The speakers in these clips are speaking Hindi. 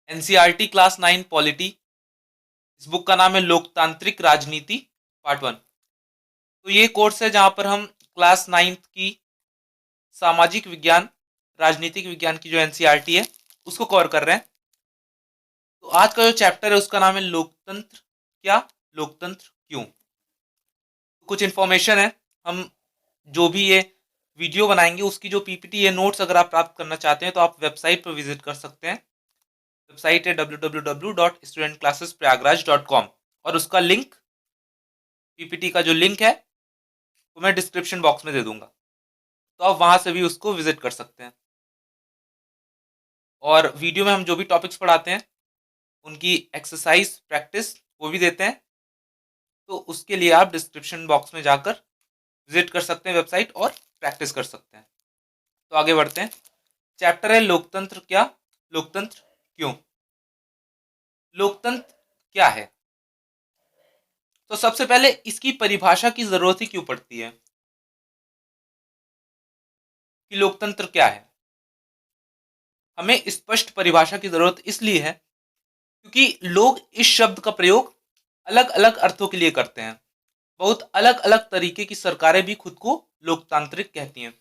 NCERT class 9 polity. इस बुक का नाम है लोकतांत्रिक राजनीति पार्ट 1। तो ये कोर्स है जहां पर हम क्लास 9 की सामाजिक विज्ञान राजनीतिक विज्ञान की जो एनसीईआरटी है उसको कवर कर रहे हैं। तो आज का जो चैप्टर है उसका नाम है लोकतंत्र क्या, लोकतंत्र क्यों। तो कुछ इंफॉर्मेशन है, हम जो भी ये वीडियो बनाएंगे उसकी जो पीपीटी है, नोट्स अगर आप प्राप्त करना चाहते हैं तो आप वेबसाइट पर विजिट कर सकते हैं। वेबसाइट है www.studentclassesprayagraj.com और उसका लिंक, पीपीटी का जो लिंक है वो मैं डिस्क्रिप्शन बॉक्स में दे दूंगा, तो आप वहां से भी उसको विजिट कर सकते हैं। और वीडियो में हम जो भी टॉपिक्स पढ़ाते हैं उनकी एक्सरसाइज प्रैक्टिस वो भी देते हैं, तो उसके लिए आप डिस्क्रिप्शन बॉक्स में जाकर विजिट कर सकते हैं वेबसाइट और प्रैक्टिस कर सकते हैं। तो आगे बढ़ते हैं। चैप्टर है लोकतंत्र क्या, लोकतंत्र क्यों। लोकतंत्र क्या है, तो सबसे पहले इसकी परिभाषा की जरूरत ही क्यों पड़ती है कि लोकतंत्र क्या है। हमें स्पष्ट परिभाषा की जरूरत इसलिए है क्योंकि लोग इस शब्द का प्रयोग अलग अलग अर्थों के लिए करते हैं। बहुत अलग अलग तरीके की सरकारें भी खुद को लोकतांत्रिक कहती हैं।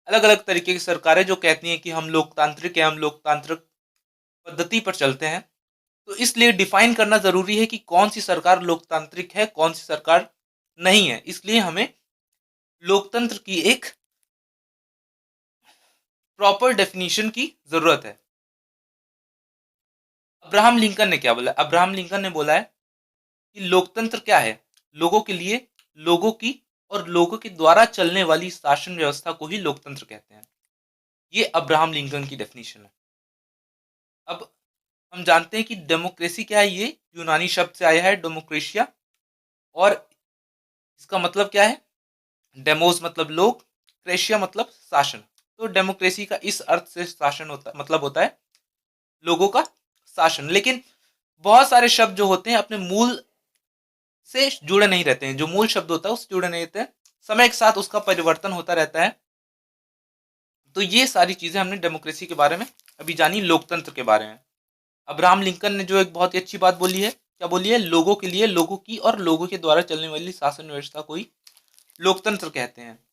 अलग अलग तरीके की सरकारें जो कहती हैं कि हम लोकतांत्रिक हैं, हम लोकतांत्रिक पद्धति पर चलते हैं। तो इसलिए डिफाइन करना जरूरी है कि कौन सी सरकार लोकतांत्रिक है, कौन सी सरकार नहीं है। इसलिए हमें लोकतंत्र की एक प्रॉपर डेफिनेशन की जरूरत है। अब्राहम लिंकन ने क्या बोला, अब्राहम लिंकन ने बोला है कि लोकतंत्र क्या है, लोगों के लिए, लोगों की और लोगों के द्वारा चलने वाली शासन व्यवस्था को ही लोकतंत्र कहते हैं। ये अब्राहम लिंकन की डेफिनेशन है। अब हम जानते हैं कि डेमोक्रेसी क्या है, ये यूनानी शब्द से आया है डेमोक्रेशिया, और इसका मतलब क्या है, डेमोस मतलब लोग, क्रेशिया मतलब शासन। तो डेमोक्रेसी का इस अर्थ से शासन होता मतलब होता है लोगों का शासन। लेकिन बहुत सारे शब्द जो होते हैं अपने मूल से जुड़े नहीं रहते हैं, जो मूल शब्द होता है उससे जुड़े नहीं रहते हैं, समय के साथ उसका परिवर्तन होता रहता है। तो ये सारी चीजें हमने डेमोक्रेसी के बारे में अभी जानी, लोकतंत्र के बारे में। अब्राहम लिंकन ने जो एक बहुत ही अच्छी बात बोली है, क्या बोली है, लोगों के लिए, लोगों की और लोगों के द्वारा चलने वाली शासन व्यवस्था को ही लोकतंत्र कहते हैं।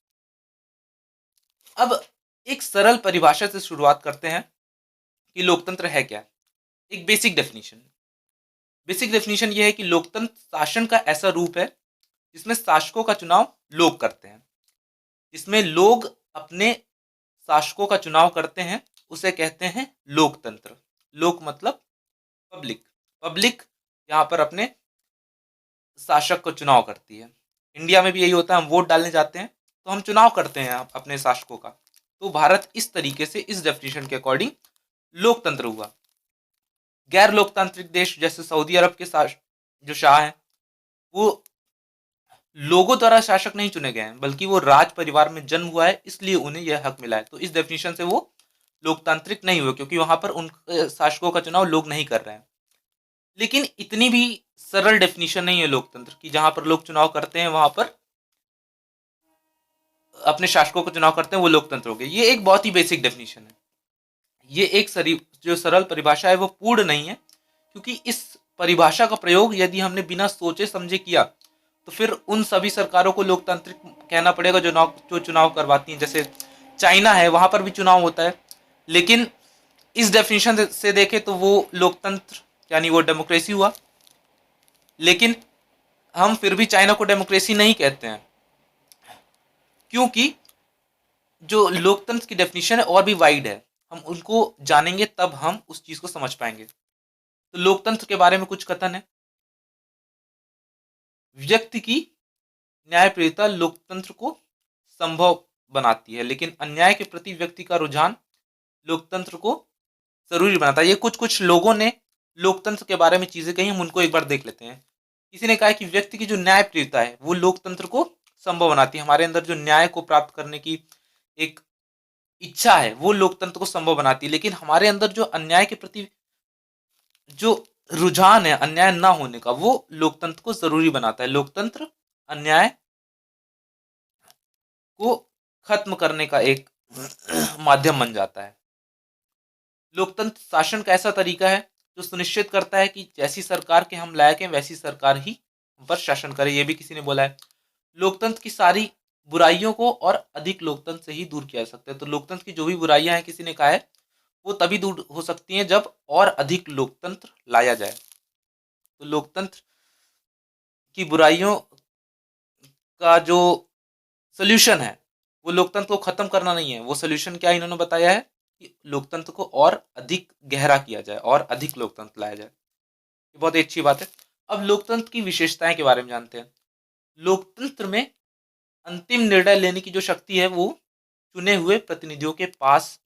अब एक सरल परिभाषा से शुरुआत करते हैं कि लोकतंत्र है क्या। एक बेसिक डेफिनेशन यह है कि लोकतंत्र शासन का ऐसा रूप है जिसमें शासकों का चुनाव लोग करते हैं। जिसमें लोग अपने शासकों का चुनाव करते हैं उसे कहते हैं लोकतंत्र। लोक मतलब पब्लिक, पब्लिक यहाँ पर अपने शासक को चुनाव करती है। इंडिया में भी यही होता है, हम वोट डालने जाते हैं तो हम चुनाव करते हैं अपने शासकों का। तो भारत इस तरीके से, इस डेफिनेशन के अकॉर्डिंग लोकतंत्र हुआ। गैर लोकतांत्रिक देश जैसे सऊदी अरब के जो शाह हैं वो लोगों द्वारा शासक नहीं चुने गए हैं, बल्कि वो राज परिवार में जन्म हुआ है, इसलिए उन्हें यह हक मिला है। तो इस डेफिनेशन से वो लोकतांत्रिक नहीं हुए, क्योंकि वहां पर उन शासकों का चुनाव लोग नहीं कर रहे हैं। लेकिन इतनी भी सरल डेफिनेशन नहीं है लोकतंत्र की, जहां पर लोग चुनाव करते हैं वहां पर अपने शासकों का चुनाव करते हैं वो लोकतंत्र हो गए। ये एक बहुत ही बेसिक डेफिनेशन है। ये एक जो सरल परिभाषा है वो पूर्ण नहीं है, क्योंकि इस परिभाषा का प्रयोग यदि हमने बिना सोचे समझे किया तो फिर उन सभी सरकारों को लोकतांत्रिक कहना पड़ेगा जो चुनाव करवाती हैं। जैसे चाइना है, वहां पर भी चुनाव होता है, लेकिन इस डेफिनेशन से देखें तो वो लोकतंत्र यानी वो डेमोक्रेसी हुआ। लेकिन हम फिर भी चाइना को डेमोक्रेसी नहीं कहते हैं, क्योंकि जो लोकतंत्र की डेफिनेशन है और भी वाइड है। हम उनको जानेंगे तब हम उस चीज को समझ पाएंगे। तो लोकतंत्र के बारे में कुछ कथन है। व्यक्ति की न्यायप्रियता लोकतंत्र को संभव बनाती है, लेकिन अन्याय के प्रति व्यक्ति का रुझान लोकतंत्र को जरूरी बनाता है। ये कुछ कुछ लोगों ने लोकतंत्र के बारे में चीजें कही, हम उनको एक बार देख लेते हैं। किसी ने कहा कि व्यक्ति की जो न्यायप्रियता है वो लोकतंत्र को संभव बनाती है। हमारे अंदर जो न्याय को प्राप्त करने की एक इच्छा है वो लोकतंत्र को संभव बनाती है, लेकिन हमारे अंदर जो अन्याय के प्रति जो रुझान है अन्याय ना होने का, वो लोकतंत्र को जरूरी बनाता है। लोकतंत्र अन्याय को खत्म करने का एक माध्यम बन जाता है। लोकतंत्र शासन का ऐसा तरीका है जो सुनिश्चित करता है कि जैसी सरकार के हम लायक हैं वैसी सरकार ही हम पर शासन करे, ये भी किसी ने बोला है। लोकतंत्र की सारी बुराइयों को और अधिक लोकतंत्र से ही दूर किया जा सकता है। तो लोकतंत्र की जो भी बुराइयां हैं किसी ने कहा है वो तभी दूर हो सकती हैं जब और अधिक लोकतंत्र लाया जाए। तो लोकतंत्र की बुराइयों का जो सोल्यूशन है वो लोकतंत्र को खत्म करना नहीं है। वो सोल्यूशन क्या इन्होंने बताया है कि लोकतंत्र को और अधिक गहरा किया जाए और अधिक लोकतंत्र लाया जाए। ये बहुत ही अच्छी बात है। अब लोकतंत्र की विशेषताएं के बारे में जानते हैं। लोकतंत्र में अंतिम निर्णय लेने की जो शक्ति है वो चुने हुए प्रतिनिधियों के पास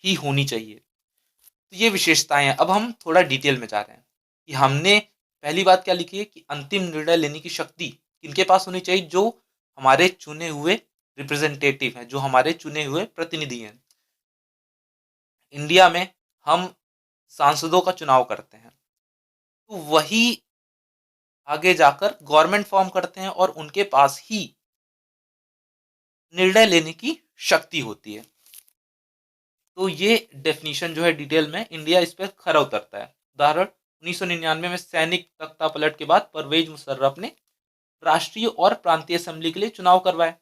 ही होनी चाहिए। तो ये विशेषताएं हैं। अब हम थोड़ा डिटेल में जा रहे हैं कि हमने पहली बात क्या लिखी है कि अंतिम निर्णय लेने की शक्ति किनके पास होनी चाहिए, जो हमारे चुने हुए रिप्रेजेंटेटिव हैं, जो हमारे चुने हुए प्रतिनिधि हैं। इंडिया में हम सांसदों का चुनाव करते हैं तो वही आगे जाकर गवर्नमेंट फॉर्म करते हैं और उनके पास ही निर्णय लेने की शक्ति होती है। तो ये डेफिनेशन जो है डिटेल में इंडिया इस पर खरा उतरता है। उदाहरण 1999 में सैनिक तख्ता पलट के बाद परवेज मुशर्रफ ने राष्ट्रीय और प्रांतीय असेंबली के लिए चुनाव करवाए,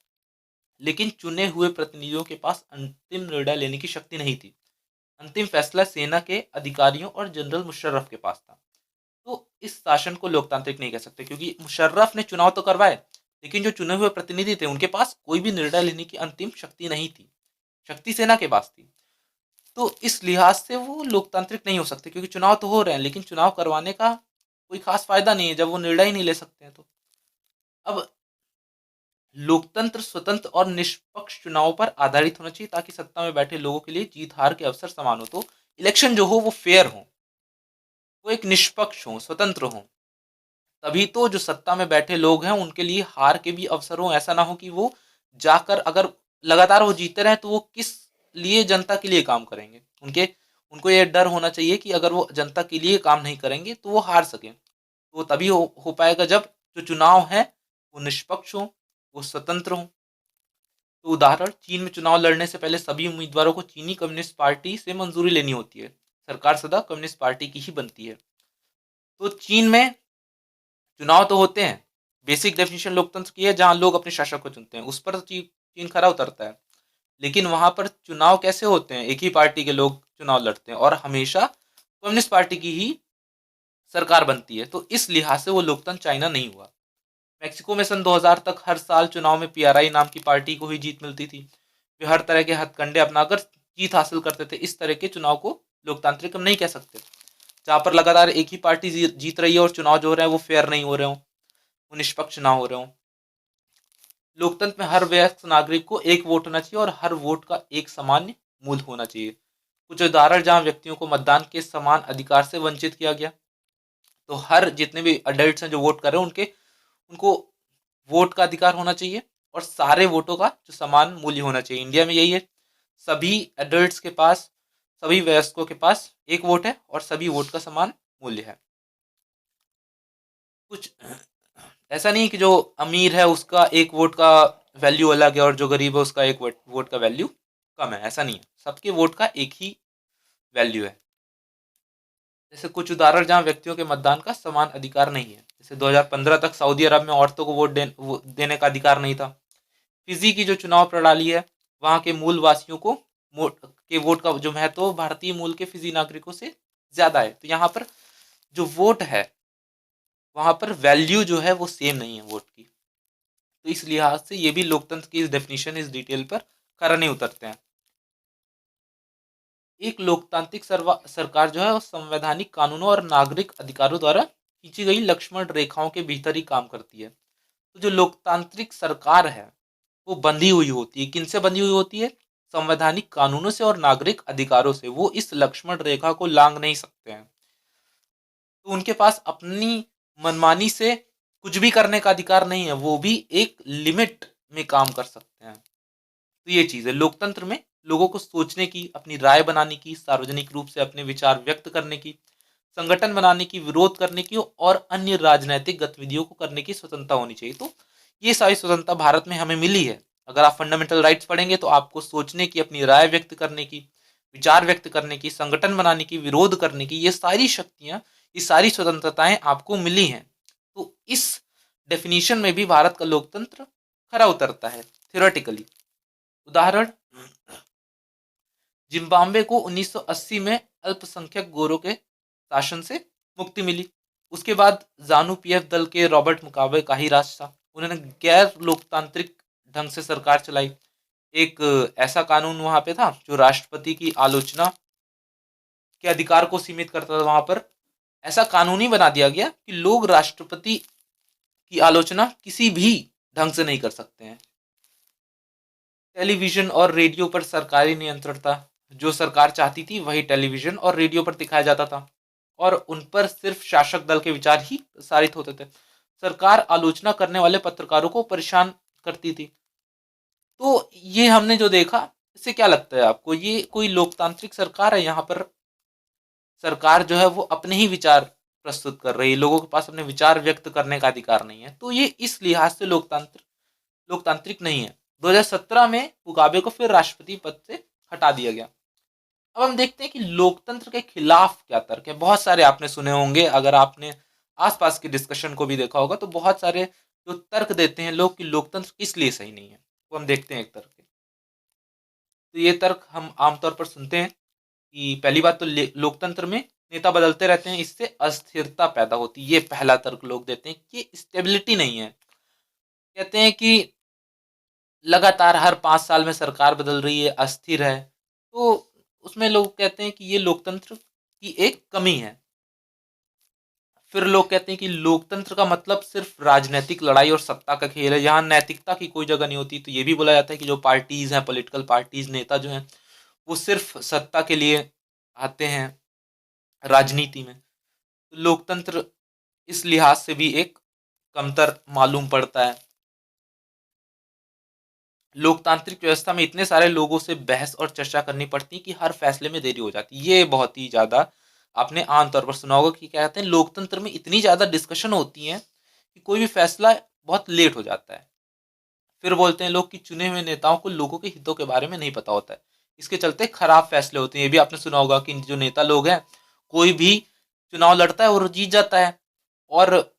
लेकिन चुने हुए प्रतिनिधियों के पास अंतिम निर्णय लेने की शक्ति नहीं थी। अंतिम फैसला सेना के अधिकारियों और जनरल मुशर्रफ के पास था। तो इस शासन को लोकतांत्रिक नहीं कह सकते, क्योंकि मुशर्रफ ने चुनाव तो करवाए लेकिन जो चुने हुए प्रतिनिधि थे उनके पास कोई भी निर्णय लेने की अंतिम शक्ति नहीं थी, शक्ति सेना के पास थी। तो इस लिहाज से वो लोकतांत्रिक नहीं हो सकते, क्योंकि चुनाव तो हो रहे हैं लेकिन चुनाव करवाने का कोई खास फायदा नहीं है जब वो निर्णय ही नहीं ले सकते हैं। तो अब लोकतंत्र स्वतंत्र और निष्पक्ष चुनाव पर आधारित होना चाहिए ताकि सत्ता में बैठे लोगों के लिए जीत हार के अवसर समान हो। तो इलेक्शन जो हो वो फेयर हो, वो एक निष्पक्ष हो, स्वतंत्र हो, तभी तो जो सत्ता में बैठे लोग हैं उनके लिए हार के भी अवसर हो। ऐसा ना हो कि वो जाकर अगर लगातार वो जीते रहे तो वो किस लिए जनता के लिए काम करेंगे। उनको ये डर होना चाहिए कि अगर वो जनता के लिए काम नहीं करेंगे तो वो हार सकें। तो वो तभी हो पाएगा जब जो चुनाव है वो निष्पक्ष हो, वो स्वतंत्र हो। तो उदाहरण, चीन में चुनाव लड़ने से पहले सभी उम्मीदवारों को चीनी कम्युनिस्ट पार्टी से मंजूरी लेनी होती है। सरकार सदा कम्युनिस्ट पार्टी की ही बनती है। तो चीन में चुनाव तो होते हैं, बेसिक डेफिनेशन लोकतंत्र की है जहां लोग अपने शासक को चुनते हैं, उस पर तो चीन खरा उतरता है। लेकिन वहां पर चुनाव कैसे होते हैं, एक ही पार्टी के लोग चुनाव लड़ते हैं और हमेशा कम्युनिस्ट पार्टी की ही सरकार बनती है। तो इस लिहाज से वो लोकतंत्र चाइना नहीं हुआ। मेक्सिको में सन 2000 तक हर साल चुनाव में पीआरआई नाम की पार्टी को ही जीत मिलती थी। वे हर तरह के हथकंडे अपनाकर जीत हासिल करते थे। इस तरह के चुनाव को लोकतांत्रिक हम नहीं कह सकते, जहां पर लगातार एक ही पार्टी जीत रही है और चुनाव जो हो रहे हैं वो फेयर नहीं हो रहे हो, वो निष्पक्ष ना हो रहे हो। लोकतंत्र में हर वयस्क नागरिक को एक वोट होना चाहिए और हर वोट का एक सामान्य मूल्य होना चाहिए। कुछ उदाहरण जहां व्यक्तियों को मतदान के समान अधिकार से वंचित किया गया। तो हर जितने भी अडल्ट हैं जो वोट कर रहे हैं उनको वोट का अधिकार होना चाहिए और सारे वोटों का जो समान मूल्य होना चाहिए। इंडिया में यही है, सभी एडल्ट्स के पास, सभी वयस्कों के पास एक वोट है और सभी वोट का समान मूल्य है। कुछ ऐसा नहीं कि जो अमीर है उसका एक वोट का वैल्यू अलग है और जो गरीब है उसका एक वोट का वैल्यू कम है, ऐसा नहीं है। सबके वोट का एक ही वैल्यू है। जैसे कुछ उदाहरण जहां व्यक्तियों के मतदान का समान अधिकार नहीं है, जैसे 2015 तक सऊदी अरब में औरतों को देने का अधिकार नहीं था। फिजी की जो चुनाव प्रणाली है वहां के मूल वासियों को वोट का जो महत्व भारतीय मूल के फिजी नागरिकों से ज्यादा है। तो यहाँ पर जो वोट है वहां पर वैल्यू जो है वो सेम नहीं है वोट की। तो इस लिहाज से ये भी लोकतंत्र की इस डेफिनेशन, इस डिटेल पर खरा नहीं उतरते हैं। एक लोकतांत्रिक सरकार जो है वो संवैधानिक कानूनों और नागरिक अधिकारों द्वारा खींची गई लक्ष्मण रेखाओं के भीतर ही काम करती है। तो जो लोकतांत्रिक सरकार है वो बंधी हुई होती है, किनसे बंधी हुई होती है? संवैधानिक कानूनों से और नागरिक अधिकारों से। वो इस लक्ष्मण रेखा को लांघ नहीं सकते हैं। तो उनके पास अपनी मनमानी से कुछ भी करने का अधिकार नहीं है, वो भी एक लिमिट में काम कर सकते हैं। तो ये चीज़ है लोकतंत्र में, लोगों को सोचने की, अपनी राय बनाने की, सार्वजनिक रूप से अपने विचार व्यक्त करने की, संगठन बनाने की, विरोध करने की और अन्य राजनैतिक गतिविधियों को करने की स्वतंत्रता होनी चाहिए। तो ये सारी स्वतंत्रता भारत में हमें मिली है। अगर आप फंडामेंटल राइट्स पढ़ेंगे तो आपको सोचने की, अपनी राय व्यक्त करने की, विचार व्यक्त करने की, संगठन बनाने की, विरोध करने की, ये सारी शक्तियां, ये सारी स्वतंत्रताएं आपको मिली हैं। तो इस डेफिनेशन में भी भारत का लोकतंत्र खरा उतरता है थ्योरेटिकली। उदाहरण, जिम्बाब्वे को 1980 में अल्पसंख्यक गोरों के शासन से मुक्ति मिली। उसके बाद जानु पीएफ दल के रॉबर्ट मुगाबे का ही राज था। उन्होंने गैर लोकतांत्रिक ढंग से सरकार चलाई। एक ऐसा कानून वहां पे था जो राष्ट्रपति की आलोचना के अधिकार को सीमित करता था। वहां पर ऐसा कानून ही बना दिया गया कि लोग राष्ट्रपति की आलोचना किसी भी ढंग से नहीं कर सकते हैं। टेलीविजन और रेडियो पर सरकारी नियंत्रण था। जो सरकार चाहती थी वही टेलीविजन और रेडियो पर दिखाया जाता था और उन पर सिर्फ शासक दल के विचार ही प्रसारित होते थे। सरकार आलोचना करने वाले पत्रकारों को परेशान करती थी। तो ये हमने जो देखा, इससे क्या लगता है आपको, ये कोई लोकतांत्रिक सरकार है? यहाँ पर सरकार जो है वो अपने ही विचार प्रस्तुत कर रही है, लोगों के पास अपने विचार व्यक्त करने का अधिकार नहीं है। तो ये इस लिहाज से लोकतांत्रिक नहीं है। 2017 में मुगाबे को फिर राष्ट्रपति पद से हटा दिया गया। अब हम देखते हैं कि लोकतंत्र के खिलाफ क्या तर्क है। बहुत सारे आपने सुने होंगे, अगर आपने आसपास की डिस्कशन को भी देखा होगा तो बहुत सारे जो तर्क देते हैं लोग कि लोकतंत्र किस लिए सही नहीं है, वो हम देखते हैं एक तर्क। तो ये तर्क हम आमतौर पर सुनते हैं कि पहली बात तो लोकतंत्र में नेता बदलते रहते हैं, इससे अस्थिरता पैदा होती है। ये पहला तर्क लोग देते हैं कि स्टेबिलिटी नहीं है। कहते हैं कि लगातार हर 5 साल में सरकार बदल रही है, अस्थिर है। तो उसमें लोग कहते हैं कि ये लोकतंत्र की एक कमी है। फिर लोग कहते हैं कि लोकतंत्र का मतलब सिर्फ राजनीतिक लड़ाई और सत्ता का खेल है, यहाँ नैतिकता की कोई जगह नहीं होती। तो ये भी बोला जाता है कि जो पार्टीज हैं, पॉलिटिकल पार्टीज, नेता जो हैं, वो सिर्फ सत्ता के लिए आते हैं राजनीति में। तो लोकतंत्र इस लिहाज से भी एक कमतर मालूम पड़ता है। लोकतांत्रिक व्यवस्था में इतने सारे लोगों से बहस और चर्चा करनी पड़ती है कि हर फैसले में देरी हो जाती है। ये बहुत ही ज़्यादा आपने आमतौर पर सुना होगा कि क्या कहते हैं, लोकतंत्र में इतनी ज़्यादा डिस्कशन होती है कि कोई भी फैसला बहुत लेट हो जाता है। फिर बोलते हैं लोग कि चुने हुए नेताओं को लोगों के हितों के बारे में नहीं पता होता है, इसके चलते खराब फैसले होते हैं। ये भी आपने सुना होगा कि जो नेता लोग हैं, कोई भी चुनाव लड़ता है और जीत जाता है, और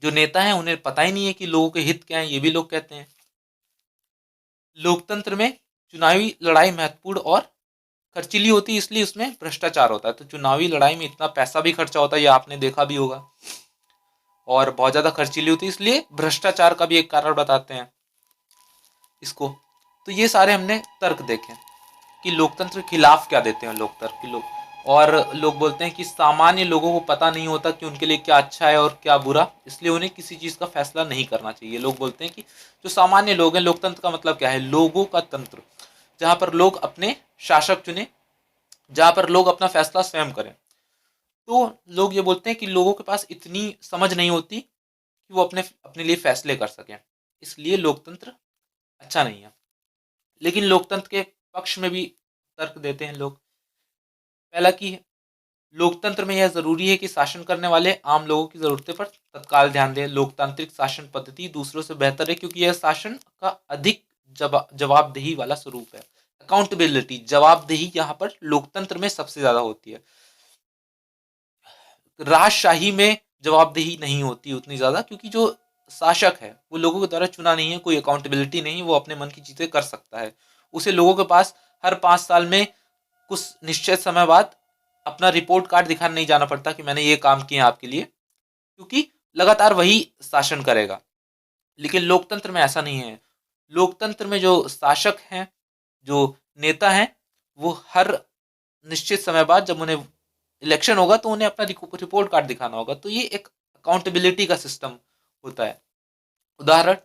जो नेता हैं उन्हें पता ही नहीं है कि लोगों के हित क्या हैं, ये भी लोग कहते हैं। लोकतंत्र में चुनावी लड़ाई महत्वपूर्ण और खर्चीली होती है, इसलिए उसमें भ्रष्टाचार होता है। तो चुनावी लड़ाई में इतना पैसा भी खर्चा होता है, ये आपने देखा भी होगा, और बहुत ज्यादा खर्चीली होती है, इसलिए भ्रष्टाचार का भी एक कारण बताते हैं इसको। तो ये सारे हमने तर्क देखे कि लोकतंत्र के खिलाफ क्या देते हैं लोग तर्क के लोग। और लोग बोलते हैं कि सामान्य लोगों को पता नहीं होता कि उनके लिए क्या अच्छा है और क्या बुरा, इसलिए उन्हें किसी चीज़ का फैसला नहीं करना चाहिए। लोग बोलते हैं कि जो सामान्य लोग हैं, लोकतंत्र का मतलब क्या है, लोगों का तंत्र, जहाँ पर लोग अपने शासक चुने, जहाँ पर लोग अपना फैसला स्वयं करें। तो लोग ये बोलते हैं कि लोगों के पास इतनी समझ नहीं होती कि वो अपने अपने लिए फैसले कर सकें, इसलिए लोकतंत्र अच्छा नहीं है। लेकिन लोकतंत्र के पक्ष में भी तर्क देते हैं लोग। पहला कि लोकतंत्र में यह जरूरी है कि शासन करने वाले आम लोगों की जरूरतें पर तत्काल ध्यान दें। लोकतांत्रिक शासन पद्धति दूसरों से बेहतर है क्योंकि यह शासन का अधिक जवाबदेही वाला स्वरूप है। अकाउंटेबिलिटी, जवाबदेही यहाँ पर लोकतंत्र में सबसे ज्यादा होती है। राजशाही में जवाबदेही नहीं होती उतनी ज्यादा, क्योंकि जो शासक है वो लोगों के द्वारा चुना नहीं है, कोई अकाउंटेबिलिटी नहीं, वो अपने मन की चीजें कर सकता है। उसे लोगों के पास हर 5 साल में कुछ निश्चित समय बाद अपना रिपोर्ट कार्ड दिखाने नहीं जाना पड़ता कि मैंने ये काम किए आपके लिए, क्योंकि लगातार वही शासन करेगा। लेकिन लोकतंत्र में ऐसा नहीं है। लोकतंत्र में जो शासक हैं, जो नेता हैं, वो हर निश्चित समय बाद जब उन्हें इलेक्शन होगा तो उन्हें अपना रिपोर्ट कार्ड दिखाना होगा। तो ये एक अकाउंटेबिलिटी का सिस्टम होता है। उदाहरण,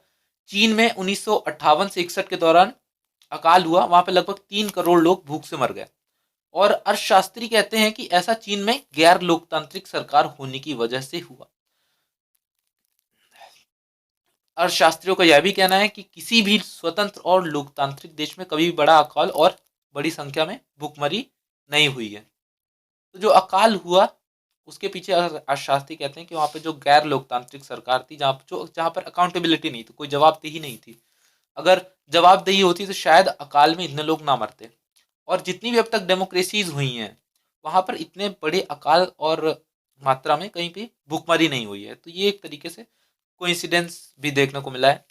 चीन में 1958 से 61 के दौरान अकाल हुआ, वहां पे लगभग 3 करोड़ लोग भूख से मर गए। और अर्थशास्त्री कहते हैं कि ऐसा चीन में गैर लोकतांत्रिक सरकार होने की वजह से हुआ। अर्थशास्त्रियों का यह भी कहना है कि किसी भी स्वतंत्र और लोकतांत्रिक देश में कभी भी बड़ा अकाल और बड़ी संख्या में भूखमरी नहीं हुई है। तो जो अकाल हुआ उसके पीछे अर्थशास्त्री कहते हैं कि वहां पे जो गैर लोकतांत्रिक सरकार थी, जहां पर अकाउंटेबिलिटी नहीं थी, कोई जवाबदेही नहीं थी। अगर जवाबदेही होती तो शायद अकाल में इतने लोग ना मरते। और जितनी भी अब तक डेमोक्रेसीज हुई हैं वहां पर इतने बड़े अकाल और मात्रा में कहीं पे भूखमरी नहीं हुई है। तो ये एक तरीके से कोइंसिडेंस भी देखने को मिला है।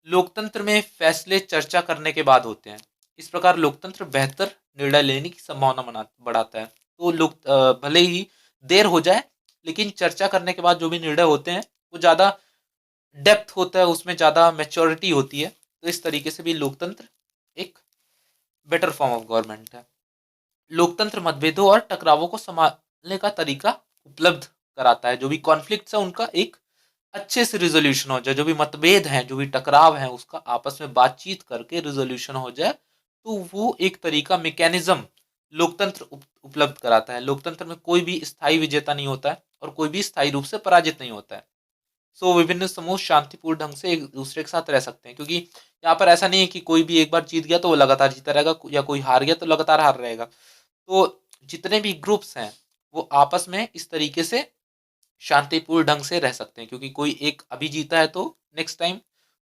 लोकतंत्र में फैसले चर्चा करने के बाद होते हैं। इस प्रकार लोकतंत्र बेहतर निर्णय लेने की संभावना बढ़ाता है। तो लोग भले ही देर हो जाए लेकिन चर्चा करने के बाद जो भी निर्णय होते हैं वो ज़्यादा डेप्थ होता है, उसमें ज़्यादा मैच्योरिटी होती है। तो इस तरीके से भी लोकतंत्र एक बेटर फॉर्म ऑफ गवर्नमेंट है। लोकतंत्र मतभेदों और टकरावों को संभालने का तरीका उपलब्ध कराता है। जो भी कॉन्फ्लिक्ट्स है उनका एक अच्छे से रिजोल्यूशन हो जाए, जो भी मतभेद हैं, जो भी टकराव हैं, उसका आपस में बातचीत करके रिजोल्यूशन हो जाए। तो वो एक तरीका मैकेनिज्म लोकतंत्र उपलब्ध कराता है। लोकतंत्र में कोई भी स्थायी विजेता नहीं होता है और कोई भी स्थायी रूप से पराजित नहीं होता है। सो विभिन्न समूह शांतिपूर्ण ढंग से एक दूसरे के साथ रह सकते हैं, क्योंकि यहाँ पर ऐसा नहीं है कि कोई भी एक बार जीत गया तो वो लगातार जीता रहेगा या कोई हार गया तो लगातार हार रहेगा। तो जितने भी ग्रुप्स हैं वो आपस में इस तरीके से शांतिपूर्ण ढंग से रह सकते हैं, क्योंकि कोई एक अभी जीता है तो नेक्स्ट टाइम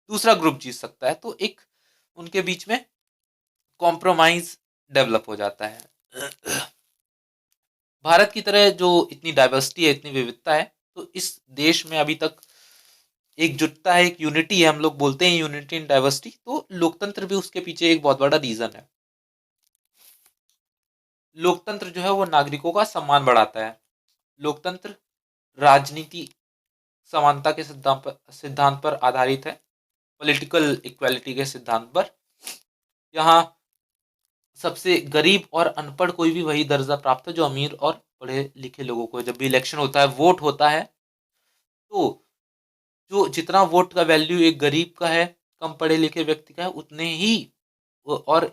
दूसरा ग्रुप जीत सकता है। तो एक उनके बीच में कॉम्प्रोमाइज डेवलप हो जाता है। भारत की तरह जो इतनी डाइवर्सिटी है, इतनी विविधता है, तो इस देश में अभी तक एकजुटता है, एक यूनिटी है। हम लोग बोलते हैं यूनिटी इन डाइवर्सिटी। तो लोकतंत्र भी उसके पीछे एक बहुत बड़ा रीजन है। लोकतंत्र जो है वो नागरिकों का सम्मान बढ़ाता है। लोकतंत्र राजनीति समानता के सिद्धांत पर आधारित है, पॉलिटिकल इक्वालिटी के सिद्धांत पर। यहाँ सबसे गरीब और अनपढ़ कोई भी वही दर्जा प्राप्त है जो अमीर और पढ़े लिखे लोगों को है। जब भी इलेक्शन होता है, वोट होता है, तो जो जितना वोट का वैल्यू एक गरीब का है, कम पढ़े लिखे व्यक्ति का है, उतने ही और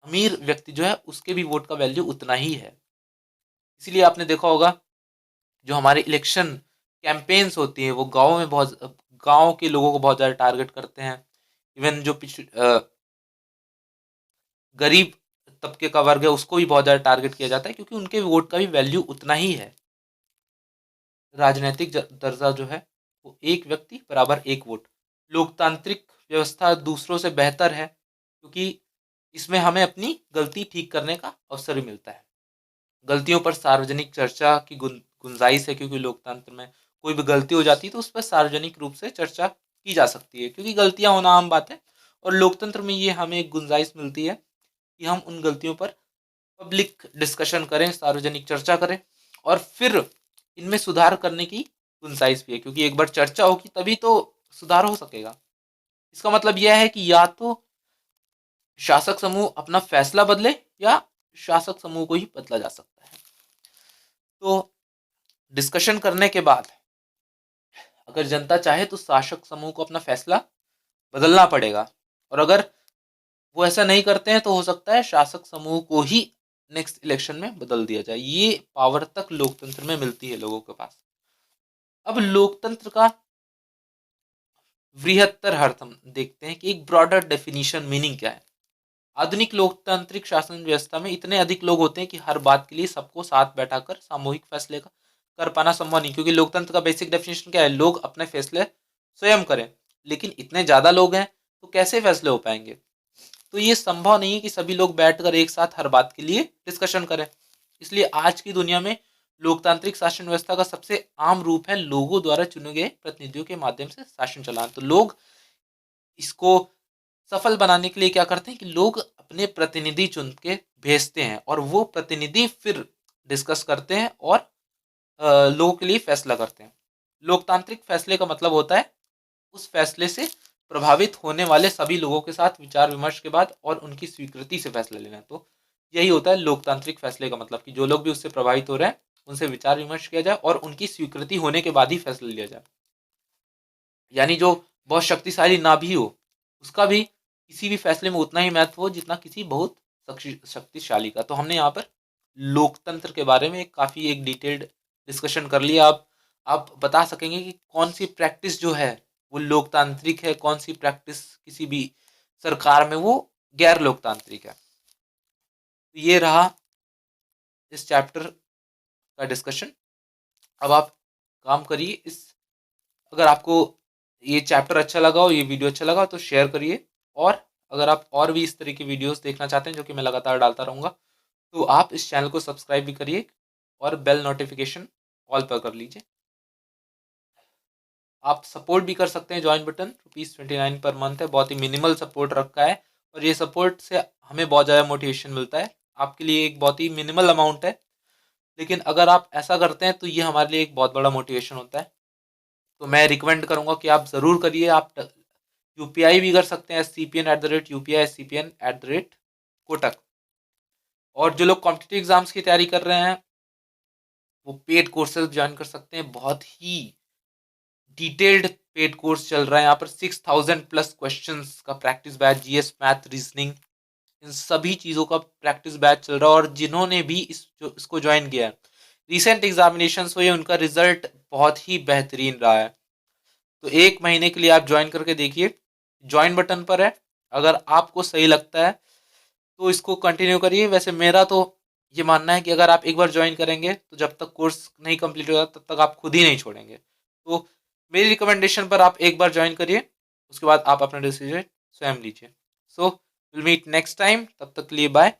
अमीर व्यक्ति जो है उसके भी वोट का वैल्यू उतना ही है। इसीलिए आपने देखा होगा जो हमारे इलेक्शन कैंपेन्स होती है वो गाँव के लोगों को बहुत ज़्यादा टारगेट करते हैं। इवन जो गरीब तबके का वर्ग है उसको भी बहुत ज़्यादा टारगेट किया जाता है, क्योंकि उनके वोट का भी वैल्यू उतना ही है। राजनीतिक दर्जा जो है वो एक व्यक्ति बराबर एक वोट। लोकतांत्रिक व्यवस्था दूसरों से बेहतर है क्योंकि इसमें हमें अपनी गलती ठीक करने का अवसर भी मिलता है। गलतियों पर सार्वजनिक चर्चा की गुंजाइश है, क्योंकि लोकतंत्र में कोई भी गलती हो जाती है तो उस पर सार्वजनिक रूप से चर्चा की जा सकती है, क्योंकि गलतियां होना आम बात है। और लोकतंत्र में ये हमें एक गुंजाइश मिलती है कि हम उन गलतियों पर पब्लिक डिस्कशन करें, सार्वजनिक चर्चा करें और फिर इनमें सुधार करने की गुंजाइश भी है, क्योंकि एक बार चर्चा होगी तभी तो सुधार हो सकेगा। इसका मतलब यह है कि या तो शासक समूह अपना फैसला बदले या शासक समूह को ही बदला जा सकता है। तो डिस्कशन करने के बाद अगर जनता चाहे तो शासक समूह को अपना फैसला बदलना पड़ेगा, और अगर वो ऐसा नहीं करते हैं तो हो सकता है शासक समूह को ही नेक्स्ट इलेक्शन में बदल दिया जाए। ये पावर तक लोकतंत्र में मिलती है लोगों के पास। अब लोकतंत्र का वृहत्तर अर्थ हम देखते हैं कि एक ब्रॉडर डेफिनेशन मीनिंग क्या है। आधुनिक लोकतांत्रिक शासन व्यवस्था में इतने अधिक लोग होते हैं कि हर बात के लिए सबको साथ बैठाकर सामूहिक फैसले का कर पाना संभव नहीं, क्योंकि लोकतंत्र का बेसिक डेफिनेशन क्या है, लोग अपने फैसले स्वयं करें। लेकिन इतने ज़्यादा लोग हैं तो कैसे फैसले हो पाएंगे। तो ये संभव नहीं है कि सभी लोग बैठकर एक साथ हर बात के लिए डिस्कशन करें। इसलिए आज की दुनिया में लोकतांत्रिक शासन व्यवस्था का सबसे आम रूप है लोगों द्वारा चुने गए प्रतिनिधियों के माध्यम से शासन चलाना। तो लोग इसको सफल बनाने के लिए क्या करते हैं कि लोग अपने प्रतिनिधि चुन के भेजते हैं और वो प्रतिनिधि फिर डिस्कस करते हैं और लोगों के लिए फैसला करते हैं। लोकतांत्रिक फैसले का मतलब होता है उस फैसले से प्रभावित होने वाले सभी लोगों के साथ विचार विमर्श के बाद और उनकी स्वीकृति से फैसला लेना। तो यही होता है लोकतांत्रिक फैसले का मतलब, कि जो लोग भी उससे प्रभावित हो रहे हैं उनसे विचार विमर्श किया जाए और उनकी स्वीकृति होने के बाद ही फैसला लिया जाए। यानी जो बहुत शक्तिशाली ना भी हो उसका भी किसी भी फैसले में उतना ही महत्व हो जितना किसी बहुत शक्तिशाली का। तो हमने यहाँ पर लोकतंत्र के बारे में काफ़ी एक डिटेल्ड डिस्कशन कर लिया। आप बता सकेंगे कि कौन सी प्रैक्टिस जो है वो लोकतांत्रिक है, कौन सी प्रैक्टिस किसी भी सरकार में वो गैर लोकतांत्रिक है। तो ये रहा इस चैप्टर का डिस्कशन। अब आप काम करिए इस, अगर आपको ये चैप्टर अच्छा लगा हो, ये वीडियो अच्छा लगा हो तो शेयर करिए और अगर आप और भी इस तरह की वीडियोस देखना चाहते हैं जो कि मैं लगातार डालता रहूँगा, तो आप इस चैनल को सब्सक्राइब भी करिए और बेल नोटिफिकेशन ऑल पर कर लीजिए। आप सपोर्ट भी कर सकते हैं, जॉइन बटन ₹29 पर मंथ है, बहुत ही मिनिमल सपोर्ट रखा है और ये सपोर्ट से हमें बहुत ज़्यादा मोटिवेशन मिलता है। आपके लिए एक बहुत ही मिनिमल अमाउंट है, लेकिन अगर आप ऐसा करते हैं तो ये हमारे लिए एक बहुत बड़ा मोटिवेशन होता है। तो मैं रिकमेंड करूँगा कि आप ज़रूर करिए। आप यूपीआई भी कर सकते हैं, SCPN@UPI, SCPN@कोटक। और जो लोग कॉम्पिटिटिव एग्जाम्स की तैयारी कर रहे हैं वो पेड कोर्सेज ज्वाइन कर सकते हैं। बहुत ही डिटेल्ड पेड कोर्स चल रहा है यहाँ पर। 6000+ क्वेश्चंस का practice batch, GS, math, reasoning, इन सभी चीज़ों का प्रैक्टिस बैच चल रहा है। और जिन्होंने भी इसको ज्वाइन किया है, रिसेंट एग्जामिनेशंस हुए, उनका रिजल्ट बहुत ही बेहतरीन रहा है। तो 1 महीने के लिए आप ज्वाइन करके देखिए, ज्वाइन बटन पर है। अगर आपको सही लगता है तो इसको कंटिन्यू करिए। वैसे मेरा तो ये मानना है कि अगर आप एक बार ज्वाइन करेंगे तो जब तक कोर्स नहीं कंप्लीट होगा तब तक आप खुद ही नहीं छोड़ेंगे। तो मेरी रिकमेंडेशन पर आप एक बार ज्वाइन करिए, उसके बाद आप अपना डिसीजन स्वयं लीजिए। So will meet next time, तब तक के लिए बाय।